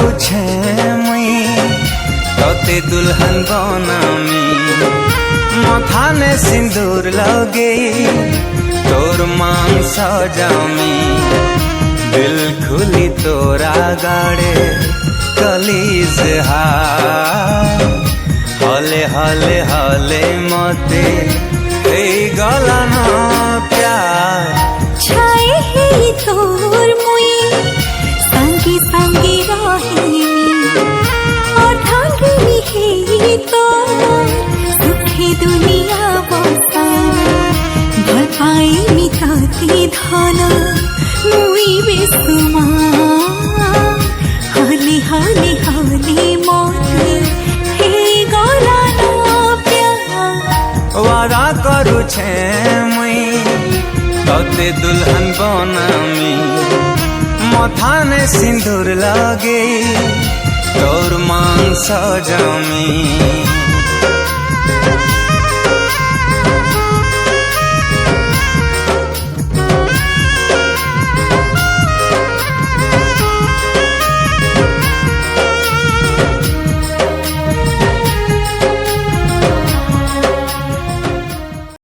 କରୁଛେ ମୁଇଁ तोते दुल्हन बनामी मथाने सिंदूर लगे तोर मांग सजामी दिल खुली तोरा गाड़े कलीज हले हले हले मते हे गला ना प्यार छाए हे तोर मुई संगी संगी रही तो सुखी दुनिया बसा भल पाई मिताती धन मुई बेसुमा हाली हाली हाली मोती हे गला ना प्यार वादा करू छे मुई तोते दुल्हन बनामी मथाने सिंदूर लगे तोर मांग सजामी।